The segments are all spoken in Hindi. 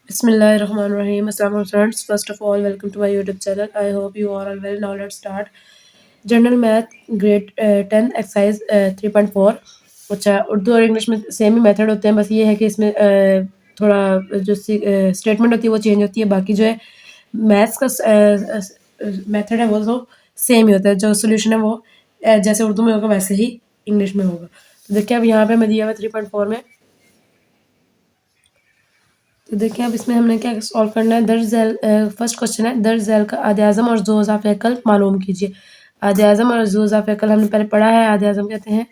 Bismillahirrahmanirrahim. Assalamu friends. First of all, welcome to my YouTube channel. I hope you all are well. Now let's start. General Math Grade 10 Exercise 3.4. अच्छा, उर्दू और इंग्लिश में सेम ही मेथड होते हैं, बस ये है कि इसमें थोड़ा जो स्टेटमेंट होती है वो चेंज होती है। बाकी जो है मैथ्स का मेथड है वो तो सेम ही होता है। जो सोल्यूशन है वो जैसे उर्दू में होगा वैसे ही इंग्लिश में होगा। तो देखिए अब यहाँ पे मैं दिया हुआ 3.4 में, तो देखिए अब इसमें हमने क्या सॉल्व करना है। दर्ज झैल फर्स्ट क्वेश्चन है, दर्ज झैल का आदे आज़म और ज़ोज़ा फ़ैकल मालूम कीजिए। आदे आज़म और ज़ोज़ा फ़ैकल हमने पहले पढ़ा है। आदे आज़म कहते हैं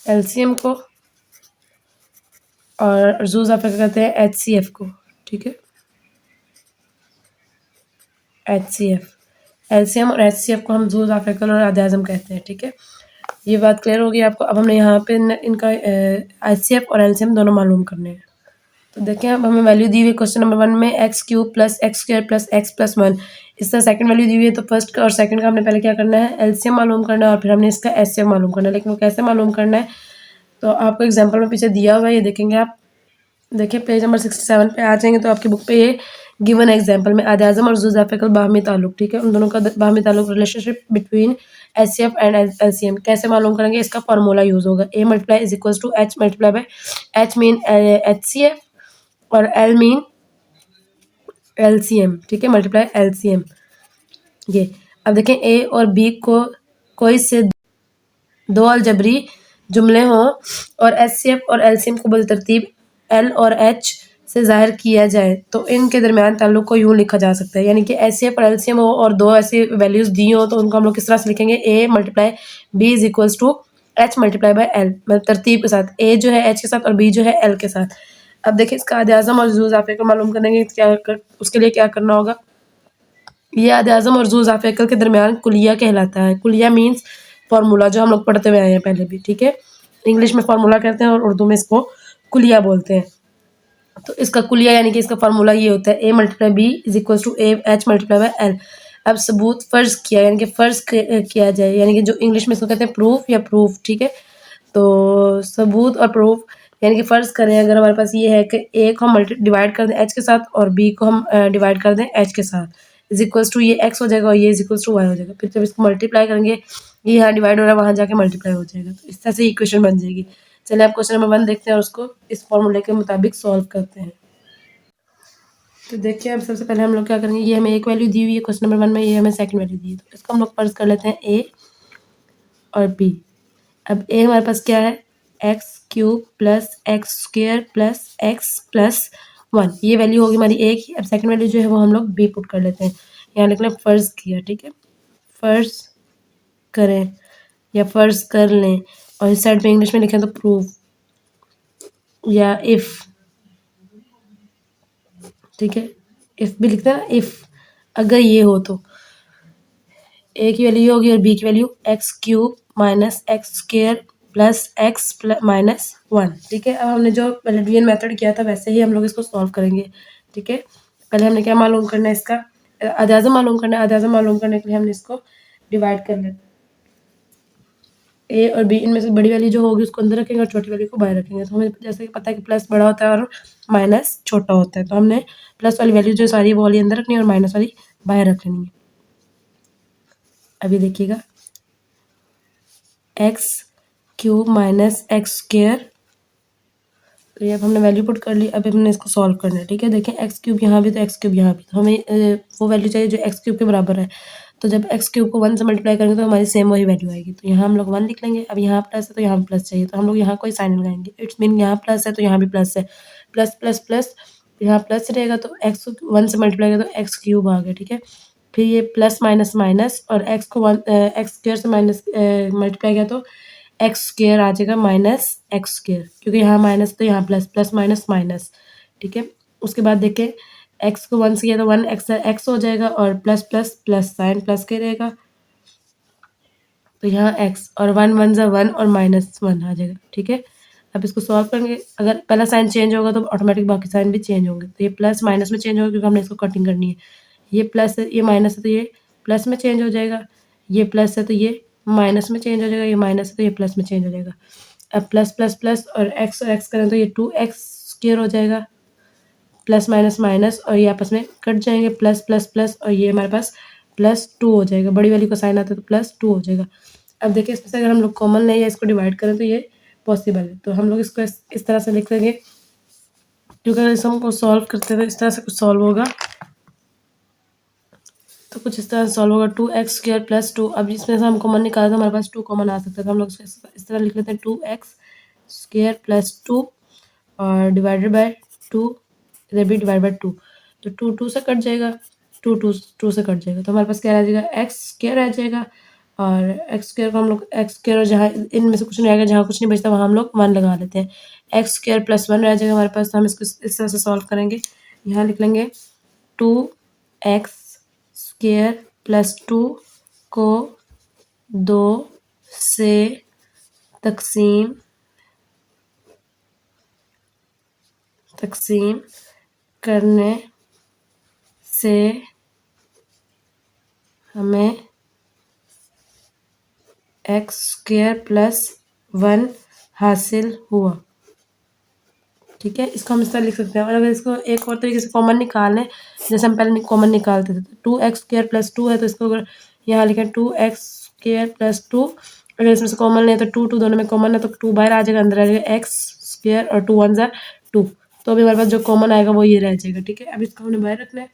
एलसीएम को और ज़ोज़ा फ़ैकल कहते हैं एचसीएफ को। ठीक है, एचसीएफ, एलसीएम और एचसीएफ को हम ज़ोज़ा फ़ैकल और आदे आज़म कहते हैं। ठीक है, ये बात क्लियर होगी आपको। अब हमने यहाँ पे इनका एचसीएफ और एलसीएम दोनों मालूम करने हैं। तो देखिए अब हमें वैल्यू दी हुई है क्वेश्चन नंबर 1 में x cube plus x square plus x plus 1। इसका सेकंड वैल्यू दी हुई है, तो फर्स्ट का और सेकंड का हमने पहले क्या करना है, एलसीएम मालूम करना है और फिर हमने इसका एचसीएफ मालूम करना है। लेकिन वो कैसे मालूम करना है तो आपको एग्जाम्पल में पीछे दिया हुआ है, ये देखेंगे आप। देखिए पेज नंबर 67 पे आ जाएंगे तो आपकी बुक पे ये गिवन एग्जाम्पल में आदे आज़म और ज़ुल्फ़िकार बाहमी ताल्लुक, ठीक है, उन दोनों का बाहमी ताल्लुक relationship between HCF and LCM कैसे मालूम करेंगे। इसका फार्मूला यूज होगा, A multiply is equal to H multiply by H mean HCF और एल मीन एलसीएम। ठीक है, मल्टीप्लाई एलसीएम। ये अब देखें ए और बी को कोई से दो अलजबरी जुमले हों और एचसीएफ और एलसीएम को बदतरतीब एल और एच से जाहिर किया जाए तो इनके दरमियान ताल्लुक को यूं लिखा जा सकता है। यानी कि एचसीएफ और एलसीएम हो और दो ऐसी वैल्यूज दी हो तो उनको हम लोग किस तरह से लिखेंगे, A multiply B is equals to H multiply by L, मतलब तरतीब के साथ, ए जो है एच के साथ और बी जो है एल के साथ। अब देखिए इसका आदे आज़म और ज़ुज़ाफ़े को मालूम करेंगे उसके लिए क्या करना होगा। ये आदे आज़म और ज़ुज़ाफ़े के दरमियान कुलिया कहलाता है। कुलिया मीन्स फार्मूला, जो हम लोग पढ़ते हुए आए हैं पहले भी। ठीक है, इंग्लिश में फार्मूला कहते हैं और उर्दू में इसको कुलिया बोलते हैं। तो इसका कुलिया यानी कि इसका फार्मूला ये होता है, A multiply B is equal to A H multiply by L. अब सबूत फर्ज किया यानी कि फर्ज किया जाए, यानी कि जो इंग्लिश में इसको कहते हैं प्रूफ या प्रूफ। ठीक है, तो सबूत और प्रूफ यानी कि फ़र्ज़ करें अगर हमारे पास ये है कि ए को हम डिवाइड कर दें एच के साथ और बी को हम डिवाइड कर दें एच के साथ, इज इक्वल्स टू ये एक्स हो जाएगा और ये इज इक्वल्स टू वाई हो जाएगा। फिर जब इसको मल्टीप्लाई करेंगे, ये यहाँ डिवाइड हो रहा है वहाँ जाके मल्टीप्लाई हो जाएगा, तो इस तरह से इक्वेशन बन जाएगी। चलिए आप क्वेश्चन नंबर 1 देखते हैं और उसको इस फॉर्मूले के मुताबिक सॉल्व करते हैं। तो देखिए अब सबसे पहले हम लोग क्या करेंगे, ये हमें एक वैल्यू दी हुई है क्वेश्चन नंबर 1 में, ये हमें सेकंड वैल्यू दी है, तो इसको हम लोग फर्ज कर लेते हैं ए और बी। अब ए हमारे पास क्या है, x cube plus X square plus x plus 1, ये वैल्यू होगी हमारी ए की। अब सेकंड वैल्यू जो है वो हम लोग बी पुट कर लेते हैं, यहाँ लिखना फ़र्ज़ किया। ठीक है, फ़र्ज़ करें या फ़र्ज़ कर लें, और इस साइड पे इंग्लिश में लिखें तो प्रूफ या इफ़। ठीक है, इफ़ भी लिखते हैं ना, इफ़ अगर ये हो तो ए की वैल्यू होगी और बी की value x cube minus x square plus x minus 1। ठीक है, अब हमने जो पहले मेथड किया था वैसे ही हम लोग इसको सॉल्व करेंगे। ठीक है, पहले हमने क्या मालूम करना है, इसका आदे आज़म मालूम करना है। आदे आज़म मालूम करने के लिए हमने इसको डिवाइड कर लेते हैं, ए और बी इनमें से बड़ी वैल्यू जो होगी उसको अंदर रखेंगे और छोटी वैल्यू को बाहर रखेंगे। तो हमें जैसे कि पता है कि प्लस बड़ा होता है और माइनस छोटा होता है, तो हमने प्लस वाली वैल्यू जो सारी वो वाली अंदर रखनी है और माइनस वाली बाहर रख लेनी है। अभी देखिएगा, x cube minus x square, तो ये अब हमने वैल्यू पुट कर ली। अब हमने इसको सॉल्व करना है। ठीक है, देखें एक्स क्यूब यहाँ भी तो एक्स क्यूब यहाँ भी, तो हमें वो वैल्यू चाहिए जो एक्स क्यूब के बराबर है। तो जब एक्स क्यूब को 1 से मल्टीप्लाई करेंगे तो हमारी सेम वही वैल्यू आएगी। तो यहाँ हम लोग 1 लिख लेंगे। अब यहाँ प्लस है तो यहाँ भी प्लस चाहिए, तो हम लोग यहाँ कोई साइन लगाएंगे। इट्स मीन यहाँ प्लस है तो यहाँ भी प्लस है, प्लस प्लस प्लस, यहाँ प्लस रहेगा तो एक्स 1 से मल्टीप्लाई करें तो एक्स क्यूब आ गया। ठीक है, फिर ये प्लस माइनस माइनस और एक्स को एक्स स्क्वायर से माइनस मल्टीप्लाई किया तो एक्स स्क्वायर आ जाएगा माइनस एक्स स्क्वायर, क्योंकि यहाँ माइनस तो यहाँ प्लस, प्लस माइनस माइनस। ठीक है, उसके बाद देखें एक्स को 1 से किया तो 1 एक्स हो जाएगा और plus plus plus sign plus के रहेगा, तो यहाँ एक्स और 1 1 ज़ा 1 और माइनस 1 आ जाएगा। ठीक है, अब इसको सॉल्व करेंगे, अगर पहला साइन चेंज होगा तो ऑटोमेटिक बाकी साइन भी चेंज होंगे। तो ये प्लस माइनस में चेंज होगा क्योंकि हमने इसको कटिंग करनी है। ये प्लस है, ये माइनस है तो ये प्लस में चेंज हो जाएगा, ये प्लस है तो ये माइनस में चेंज हो जाएगा, ये माइनस है तो ये प्लस में चेंज हो जाएगा। अब प्लस प्लस प्लस और एक्स करें तो ये 2x स्क्वायर हो जाएगा, प्लस माइनस माइनस और ये आपस में कट जाएंगे, प्लस प्लस प्लस और ये हमारे पास +2 हो जाएगा। बड़ी वाली को साइन आता है तो +2 हो जाएगा। अब देखिए इसमें से अगर हम लोग कॉमन लें या इसको डिवाइड करें तो ये पॉसिबल है। तो हम लोग इसको इस तरह से लिख लेंगे, क्योंकि अगर इस हमको सॉल्व करते हुए इस तरह से कुछ सॉल्व होगा तो कुछ इस तरह से सॉल्व होगा 2x² + 2। अब इसमें से हम कॉमन निकालें तो हमारे पास 2 कॉमन आ सकता है, तो हम लोग इसको इस तरह लिख लेते हैं 2x² + 2 और डिवाइडेड बाय 2, इधर भी डिवाइड बाय 2, तो 2 2 से कट जाएगा, 2 2 2 से कट जाएगा, तो हमारे पास क्या रह जाएगा x² रह जाएगा। और x² को हम लोग x² और जहाँ इनमें से कुछ नहीं आएगा, जहाँ कुछ नहीं बचता वहाँ हम लोग 1 लगा लेते हैं। x² + 1 रह जाएगा हमारे पास, तो हम इसको इस तरह से सॉल्व करेंगे। यहाँ लिख लेंगे 2x² + 2 को 2 से तकसीम करने से हमें x² + 1 हासिल हुआ। ठीक है, इसको हम इस तरह लिख सकते हैं। और अगर इसको एक और तरीके से कॉमन निकालें, जैसे हम पहले कॉमन निकालते थे, तो 2x² + 2 है तो इसको अगर यहाँ लिखें 2x² + 2, अगर इसमें से कॉमन लें तो 2 2 दोनों में कॉमन है तो 2 बाहर आ जाएगा, अंदर आ जाएगा x² और 2 1 2, तो अभी हमारे पास जो कॉमन आएगा वो ये रह जाएगा। ठीक है, अब इसको हमने बाहर रखना है।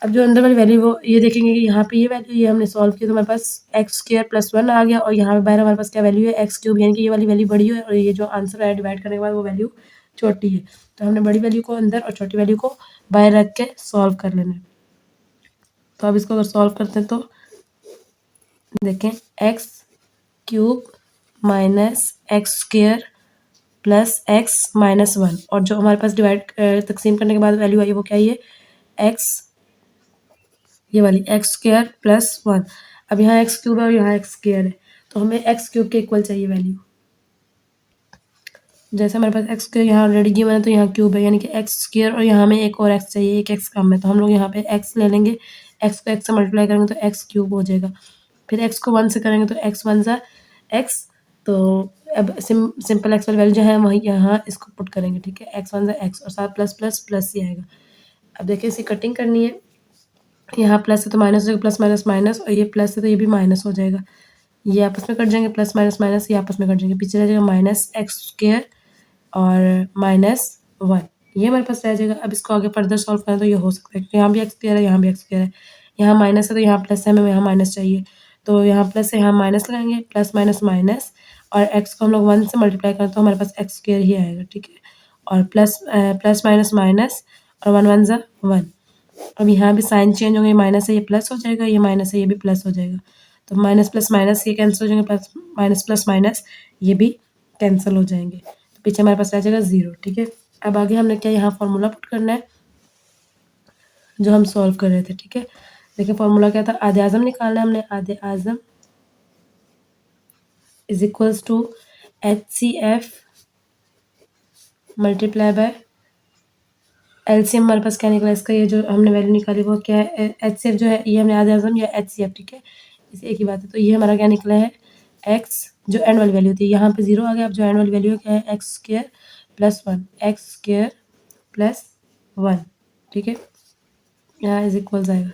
अब जो अंदर वाली वैल्यू वो ये देखेंगे कि यहाँ पे ये वैल्यू ये हमने सॉल्व किया तो हमारे पास x² + 1 आ गया, और यहाँ पे बाहर हमारे पास क्या वैल्यू है x3, यानी कि ये वाली वैल्यू बड़ी है और ये जो आंसर आया डिवाइड करने के बाद वो वैल्यू छोटी है। तो हमने बड़ी वैल्यू को अंदर और छोटी वैल्यू को बाहर रख के सॉल्व कर लेना है। तो अब इसको अगर सॉल्व करते हैं तो देखें x³ - x² + x - 1, और जो हमारे पास डिवाइड तकसीम करने के बाद वैल्यू आई वो क्या है x, ये वाली x² + 1। अब यहाँ x³ है और यहाँ x² है, तो हमें x³ के इक्वल चाहिए वैल्यू। जैसे हमारे पास x² यहाँ ऑलरेडी गिवन है तो यहाँ क्यूब है, यानी कि x² और यहाँ हमें एक और x चाहिए, एक x कम है, तो हम लोग यहाँ पे x ले लेंगे, x को x से मल्टीप्लाई करेंगे तो x³ हो जाएगा। फिर x को 1 से करेंगे तो x 1 सा x, तो अब सिंपल x वाली वैल्यू जो है वही यहाँ इसको पुट करेंगे। ठीक है, x 1 सा x और साथ प्लस प्लस प्लस ही आएगा। अब देखिए इसी कटिंग करनी है, यहाँ प्लस है तो माइनस हो जाएगा, प्लस माइनस माइनस, और ये प्लस है तो ये भी माइनस हो जाएगा, ये आपस में कट जाएंगे, प्लस माइनस माइनस ये आपस में कट जाएंगे, पीछे रह जाएगा -x² और -1, ये हमारे पास रह जाएगा। अब इसको आगे फर्दर सॉल्व करें तो ये हो सकता है, क्योंकि यहाँ भी x² है, यहाँ भी x² है, यहाँ माइनस है तो यहाँ प्लस है, हमें यहाँ माइनस चाहिए, तो यहाँ प्लस है यहाँ माइनस लगाएंगे, प्लस माइनस माइनस, और x को हम लोग 1 से मल्टीप्लाई करें तो हमारे पास x² ही आएगा। ठीक है, और प्लस माइनस माइनस और 1 1 सा 1, अब यहाँ भी साइन चेंज होंगे, माइनस है ये प्लस हो जाएगा, ये माइनस है ये भी प्लस हो जाएगा, तो माइनस प्लस माइनस ये कैंसिल हो जाएंगे, प्लस माइनस प्लस माइनस ये भी कैंसिल हो जाएंगे, तो पीछे हमारे पास रह जाएगा 0। ठीक है, अब आगे हमने क्या यहाँ फॉर्मूला पुट करना है जो हम सॉल्व कर रहे थे। ठीक है, देखिए फॉर्मूला क्या था, आधे आज़म निकालना है हमने, आधे आज़म is equals to HCF multiply by LCM। हमारे पास क्या निकला इसका, ये जो हमने वैल्यू निकाली वो क्या है, HCF जो है ये हमने आधे आज़म या HCF। ठीक है, इसे एक ही बात है, तो ये हमारा क्या निकला है x, जो एंड वाली वैल्यू थी यहाँ पे 0 आ गया, अब जो एंड वाली वैल्यू क्या है x² + 1, x² + 1। ठीक है, यहाँ इज इक्वल्स आएगा,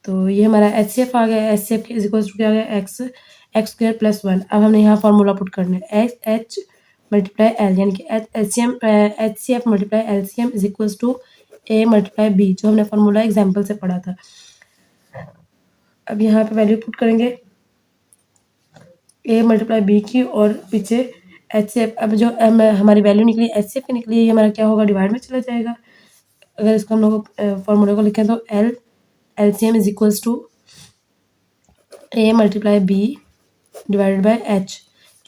तो ये हमारा HCF आ गया, HCF के इज इक्वल्स टू क्या आ गया x² + 1। अब हमने यहाँ फॉर्मूला पुट करना है H × L, यानी कि HCF × LCM is equals to A × B, जो हमने फॉर्मूला एग्जाम्पल से पढ़ा था। अब यहाँ पे वैल्यू पुट करेंगे A × B की और पीछे HCF, अब जो हमारी वैल्यू निकली HCF की निकली है, ये हमारा क्या होगा डिवाइड में चला जाएगा। अगर इसको हम लोग फॉर्मूले को लिखें तो LCM is equals to A × B divided by H,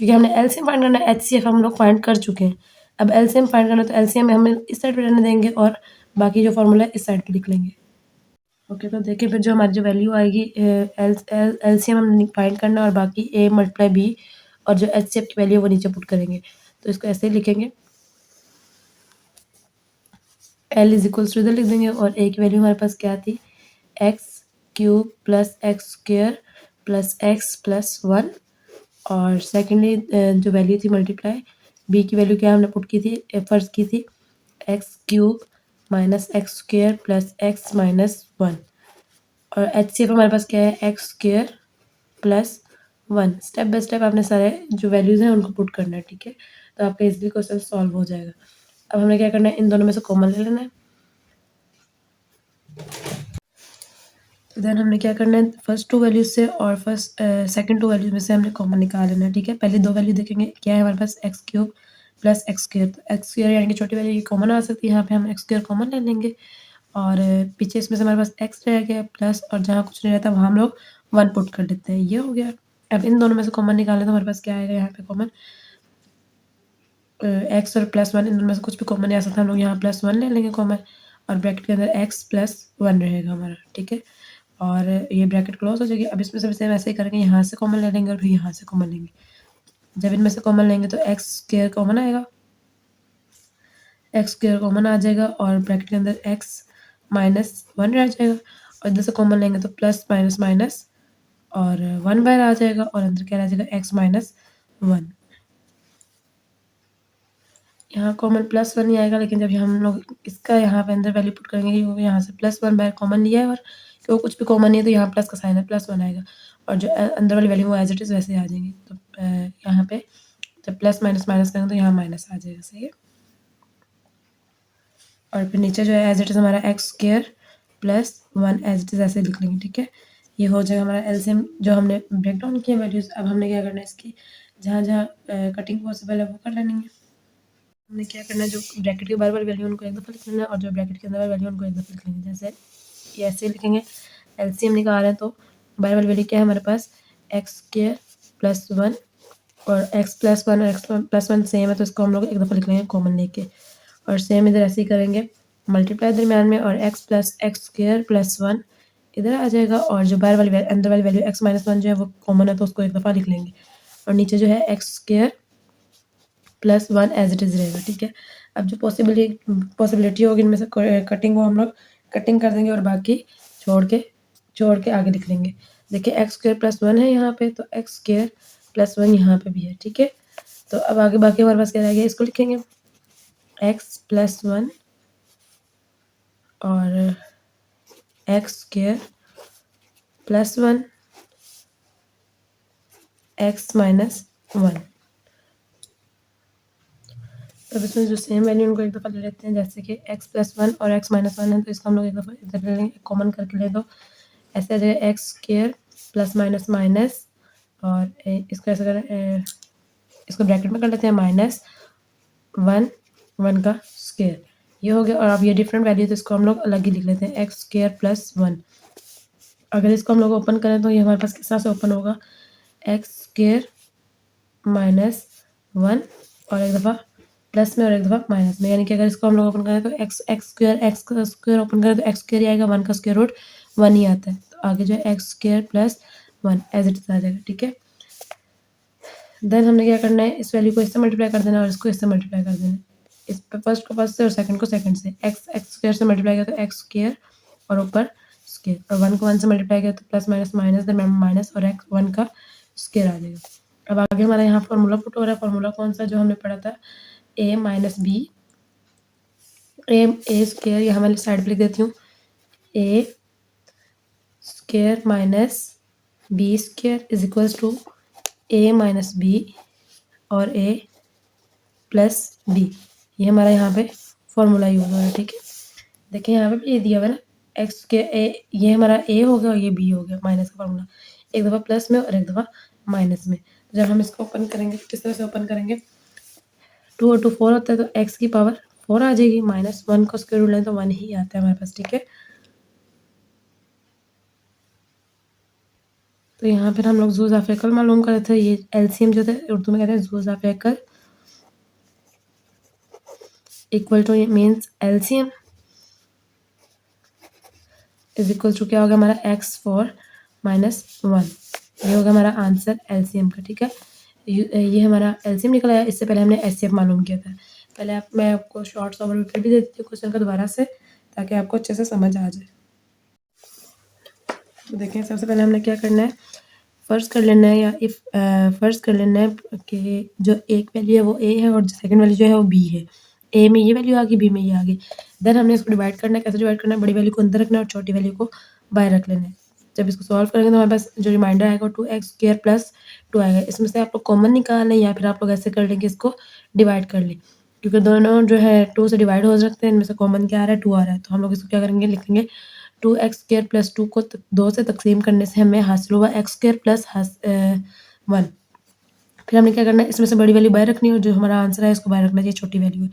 क्योंकि हमने LCM फाइंड करना है, HCF हम लोग फाइंड कर चुके हैं। अब LCM फाइंड करना है तो LCM में हमें इस साइड पे रहने देंगे और बाकी जो फॉर्मूला है इस साइड पे लिख लेंगे। ओके, तो देखिए फिर जो हमारी जो वैल्यू आएगी LCM हमने फाइंड करना है और बाकी A × B और जो HCF की वैल्यू वो नीचे पुट करेंगे, तो इसको ऐसे ही लिखेंगे, L इज इक्वल्स टू इधर लिख देंगे और A की वैल्यू हमारे पास क्या थी x³ + x² + x + 1, और सेकेंडली जो वैल्यू थी मल्टीप्लाई बी की वैल्यू क्या हमने पुट की थी, फर्ज की थी x cube minus x square plus x minus 1। और HCF हमारे पास क्या है, x square plus 1। Step by step आपने सारे जो वैल्यूज़ हैं उनको पुट करना है, ठीक है। तो आपका इजली क्वेश्चन सॉल्व हो जाएगा। अब हमें क्या करना है, इन दोनों में से कॉमन ले लेना है। तो देन हमने क्या करना है, फर्स्ट टू वैल्यूज से और सेकंड टू वैल्यूज में से हमने कॉमन निकाल लेना है, ठीक है। पहले दो वैल्यू देखेंगे, क्या है हमारे पास X cube plus X square. तो एक्स स्क्वेयर यानी कि छोटी वैल्यू ये कॉमन आ सकती है, यहाँ पे हम एक्स स्क्वेयर कॉमन ले लेंगे। और पीछे इसमें से हमारे पास एक्स रह गया प्लस, और जहाँ कुछ नहीं रहता वहाँ हम लोग 1 पुट कर देते हैं, ये हो गया। अब इन दोनों में से कॉमन निकालें तो हमारे पास क्या आएगा यहाँ पे कॉमन, एक्स और प्लस 1, इन दोनों में से कुछ भी कॉमन नहीं आ सकता, हम लोग यहाँ +1 ले लेंगे कॉमन, और ब्रैकेट के अंदर एक्स प्लस 1 रहेगा हमारा, ठीक है। और ये ब्रैकेट क्लोज हो जाएगी। अब इसमें से सेम ऐसे ही करेंगे, यहाँ से कॉमन ले लेंगे और फिर यहाँ से कॉमन लेंगे। जब इनमें से कॉमन लेंगे तो एक्स स्क्वेयर कॉमन आएगा, एक्स स्क्वेयर कॉमन आ जाएगा, और ब्रैकेट के अंदर एक्स माइनस 1 रह जाएगा। और इधर से कॉमन लेंगे तो प्लस माइनस माइनस और 1 बाहर आ जाएगा, और अंदर क्या रह जाएगा, एक्स माइनस 1। यहाँ कॉमन +1 ही आएगा, लेकिन जब हम लोग इसका यहाँ पे अंदर वैल्यू पुट करेंगे, क्योंकि यहाँ से +1 बाहर कॉमन लिया है और क्यों कुछ भी कॉमन नहीं है तो यहाँ प्लस का साइन है, +1 आएगा, और जो अंदर वाली वैल्यू वो एज इट इज़ वैसे आ जाएंगी। तो यहाँ पे जब प्लस माइनस माइनस करेंगे तो यहाँ माइनस आ जाएगा, सही है। और फिर नीचे जो है एज इट इज़ हमारा x square plus 1 as it is ऐसे लिख लेंगे, ठीक है। ये हो जाएगा हमारा एलसीएम जो हमने ब्रेक डाउन किया वैल्यूज़। अब हमने क्या करना है, इसकी जहाँ जहाँ कटिंग पॉसिबल है वो कर लेनी है। हमने क्या करना है, जो ब्रैकेट के बाहर वाली वैल्यू उनको एक दफ़ा लिख लेना है, और जो ब्रैकेट के अंदर वाली वैल्यू उनको एक दफ़ा लिख लेंगे। जैसे ये ऐसे लिखेंगे, एलसीएम निकाल रहे हैं तो बाहर वाली वैल्यू क्या है हमारे पास, एक्स स्क्वेयर प्लस 1, और एक्स प्लस 1 और एक्स प्लस 1 सेम है तो इसको हम लोग एक दफ़ा लिख लेंगे कॉमन लेके। और सेम इधर ऐसे ही करेंगे, मल्टीप्लाई दरम्यान में, और x plus X square plus 1 इधर आ जाएगा, और जो बाहर वाली अंदर वाली वैल्यू एक्स माइनस 1 जो है वो कॉमन है तो उसको एक दफ़ा लिख लेंगे, और नीचे जो है x square +1 as it is रहेगा, ठीक है। अब जो पॉसिबिलिटी होगी इनमें से कटिंग, वो हम लोग कटिंग कर देंगे और बाकी छोड़ के आगे लिख लेंगे। देखिए एक्स स्क्वेयर +1 है यहाँ पे, तो एक्स स्क्वेयर +1 यहाँ पे भी है, ठीक है। तो अब आगे बाकी हमारे पास क्या रह गया, इसको लिखेंगे एक्स +1 और एक्स स्क्वेयर +1 एक्स माइनस 1। अब इसमें जो सेम वैल्यू उनको एक दफ़ा ले लेते हैं, जैसे कि एक्स +1 और एक्स माइनस 1 है तो इसको हम लोग एक दफ़ा इधर ले लेंगे, कॉमन करके ले दो, ऐसे आ जाएगा x square plus minus minus, और इसको ऐसे करें, इसको ब्रैकेट में कर लेते हैं -1 1 का स्क्वेयर, ये हो गया। और अब ये डिफरेंट वैल्यू तो इसको हम लोग अलग ही लिख लेते हैं, एक्स स्क्वेयर +1। अगर इसको हम लोग ओपन करें तो ये हमारे पास किस तरह से ओपन होगा, एक्स स्क्वेयर -1 और एक दफ़ा प्लस में और एक दफ़ा माइनस में, यानी कि अगर इसको हम लोग ओपन करें तो एक्स का स्क्वायर ओपन करें तो एक्स स्क्वायर ही आएगा, 1 का स्क्वायर रूट 1 ही आता है, तो आगे जो है X square +1 as it is आ जाएगा, ठीक है। देन हमने क्या करना है, इस वैल्यू को इससे मल्टीप्लाई कर देना और इसको इससे मल्टीप्लाई कर देना, इस पे फर्स्ट को फर्स्ट से और सेकंड को सेकंड से। एक्स स्क्वायर से मल्टीप्लाई किया तो एक्स स्क्वायर और ऊपर स्क्वायर, और 1 को 1 से मल्टीप्लाई किया तो plus minus minus, then minus, और एक्स 1 का स्क्वायर आ जाएगा। अब आगे हमारा यहाँ फॉर्मूला पुट हो रहा है, फॉर्मूला कौन सा, जो हमने पढ़ा था a minus B, A square यहाँ मैं साइड पे लिख देती हूँ, A square minus B square is equals to A minus B और ए प्लस बी। ये हमारा यहाँ पे फॉर्मूला यूज हो रहा है, ठीक है। देखिए यहाँ पे भी ये दिया हुआ है ना, एक्स के ए, ये हमारा ए हो गया और ये बी हो गया, माइनस का फॉर्मूला, एक दफ़ा प्लस में और एक दफ़ा माइनस में। जब हम इसको ओपन करेंगे किस तरह से ओपन करेंगे, 2 और 2 4 होता है तो एक्स की पावर 4 आ जाएगी, -1 को स्क्वायर रूट लें तो 1 ही आता है हमारे पास, ठीक है। तो यहाँ पर हम लोग ज़ू-ज़ाफ़ेकल मालूम कर रहे थे, ये एलसीएम जो थे उर्दू में कहते हैं ज़ू-ज़ाफ़ेकल, equal to means LCM is equal to क्या होगा हमारा x4 -1, ये होगा हमारा आंसर एलसीएम का, ठीक है। ये हमारा एलसीएम निकला है। इससे पहले हमने एचसीएफ मालूम किया था। पहले मैं आपको शॉर्ट्स ओवरव्यू फिर भी दे देती हूँ क्वेश्चन का दोबारा से, ताकि आपको अच्छे से समझ आ जाए। तो देखें सबसे पहले हमने क्या करना है, फ़र्ज़ कर लेना है या इफ़ फ़र्ज़ कर लेना है कि जो एक वैल्यू है वो ए है और जो सेकंड वैल्यू जो है वो बी है। ए में ये वैल्यू आ गई, बी में ये आ गई। देन हमने इसको डिवाइड करना है, कैसे डिवाइड करना है? बड़ी वैल्यू को अंदर रखना है और छोटी वैल्यू को बाहर रख लेना है। जब इसको सॉल्व करेंगे तो हमारे पास जो रिमाइंडर आएगा 2x² + 2 आएगा। इसमें से आप लोग कॉमन निकाल लें या फिर आप लोग ऐसे कर लें कि इसको डिवाइड कर लें। क्योंकि दोनों जो है 2 से डिवाइड हो सकते हैं, इनमें से कॉमन क्या आ रहा है? 2 आ रहा है। तो हम लोग इसको क्या करेंगे? लिखेंगे 2x² + 2 को 2 से तक़सीम करने से हमें हासिल हुआ x² + 1। फिर हमने क्या करना है? इसमें से बड़ी वैल्यू बाहर रखनी है और जो हमारा आंसर है इसको बाहर रखना है, ये छोटी वैल्यू है।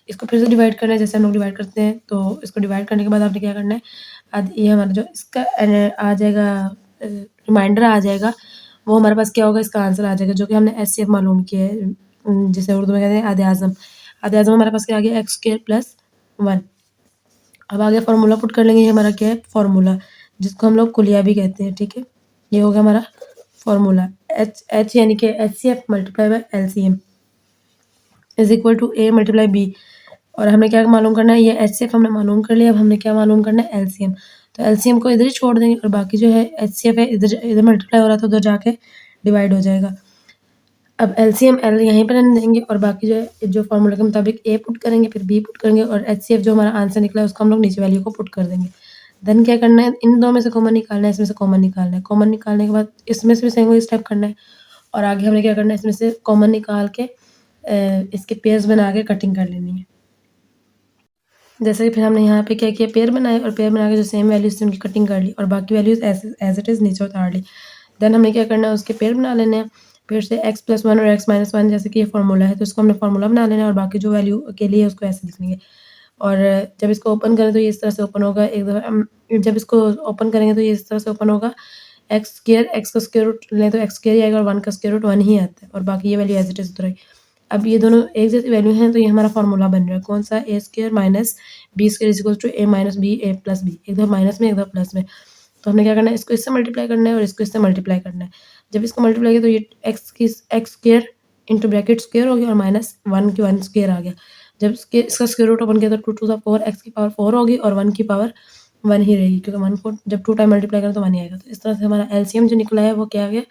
इसको फिर से डिवाइड करना है, जैसे हम लोग डिवाइड करते हैं। तो इसको डिवाइड करने के बाद आपने क्या करना है? ये हमारा जो इसका आ जाएगा, रिमाइंडर आ जाएगा, वो हमारे पास क्या होगा? इसका आंसर आ जाएगा, जो कि हमने एचसीएफ मालूम किया है, जिसे उर्दू में कहते हैं आधे-आज़म। आधे-आज़म हमारे पास क्या आ गया? x² + 1। अब आगे फार्मूला पुट कर लेंगे। ये हमारा क्या है? फार्मूला, जिसको हम लोग कुलिया भी कहते हैं, ठीक है? ये हो गया हमारा फार्मूला। एच यानी कि HCF multiply by LCM is equal to A multiply B. और हमें क्या मालूम करना है? ये एचसीएफ हमने मालूम कर लिया। अब हमने क्या मालूम करना है? एलसीएम। तो एलसीएम को इधर ही छोड़ देंगे और बाकी जो है एचसीएफ है इधर इधर मल्टीप्लाई हो रहा था, उधर जाके डिवाइड हो जाएगा। अब एलसीएम एल यहीं पर रहने देंगे और बाकी जो है जो फार्मूला के मुताबिक ए पुट करेंगे, फिर बी पुट करेंगे और एचसीएफ जो हमारा आंसर निकला है उसको हम लोग नीचे वैल्यू को पुट कर देंगे। देन क्या करना है? इन दो में से कॉमन निकालना है, इसमें से कॉमन निकालना है। कॉमन निकालने के बाद इसमें से भी सेम वही स्टेप करना है और आगे हमने क्या करना है? इसमें से कॉमन निकाल के इसके पेयर्स बना के कटिंग कर लेनी है। जैसे कि फिर हमने यहाँ पे क्या किया? पेयर बनाए और पेयर बना के जो सेम वैल्यूज़ थी उनकी कटिंग कर ली और बाकी वैल्यूज़ एज़ इट इज़ नीचे उतार ली। देन हमने क्या करना है? उसके पेयर बना लेने हैं। फिर से x + 1 और x - 1, जैसे कि ये फार्मूला है तो इसको हमने फार्मूला बना लेना है और बाकी जो वैल्यू के लिए उसको ऐसे लिख लेंगे। और जब इसको ओपन करें तो ये इस तरह से ओपन होगा। एक दफ़ा जब इसको ओपन करेंगे तो ये इस तरह से ओपन होगा। x का स्क्वायर रूट लें तो x² ही आएगा और 1 का स्क्वायर रूट 1 ही आता है और बाकी ये वैल्यू एज़ इट इज़ उधर आई। अब ये दोनों एक जैसी वैल्यू हैं तो ये हमारा फार्मूला बन रहा है। कौन सा? a² - b² = a - b a + b। एक दफ़ा माइनस में, एक दफ़ा प्लस में। तो हमने क्या करना है? इसको इससे मल्टीप्लाई करना है और इसको इससे मल्टीप्लाई करना है। जब इसको मल्टीप्लाई किया तो ये x² इंटू ब्रैकेट स्क्वायर हो गया और -1 की 1 स्क्वायर आ गया। जब इसका स्क्वायर रूट ओपन किया तो 2 टू द पावर x की पावर 4 होगी और 1 की पावर 1 ही रहेगी, क्योंकि 1 को जब 2 टाइम मल्टीप्लाई करें तो 1 ही आएगा। तो इस तरह से हमारा एलसीएम जो निकला है वो क्या आ गया?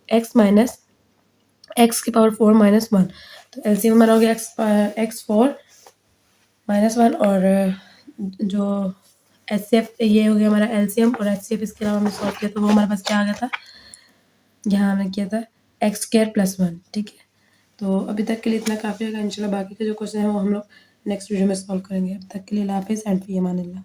x की पावर 4 - 1। तो एलसीएम हमारा हो गया x4 - 1 और जो एचसीएफ ये हो गया हमारा एलसीएम और एचसीएफ इसके अलावा हमने सॉल्व किया तो वो हमारे पास क्या आ गया था? यहाँ हमने किया था x² + 1, ठीक है? तो अभी तक के लिए इतना काफ़ी होगा। इंशाल्लाह बाकी के जो क्वेश्चन हैं वो हम लोग नेक्स्ट वीडियो में सॉल्व करेंगे। अब तक के लिए अल्लाह हाफ़िज़ एंड फ़ी अमानिल्लाह।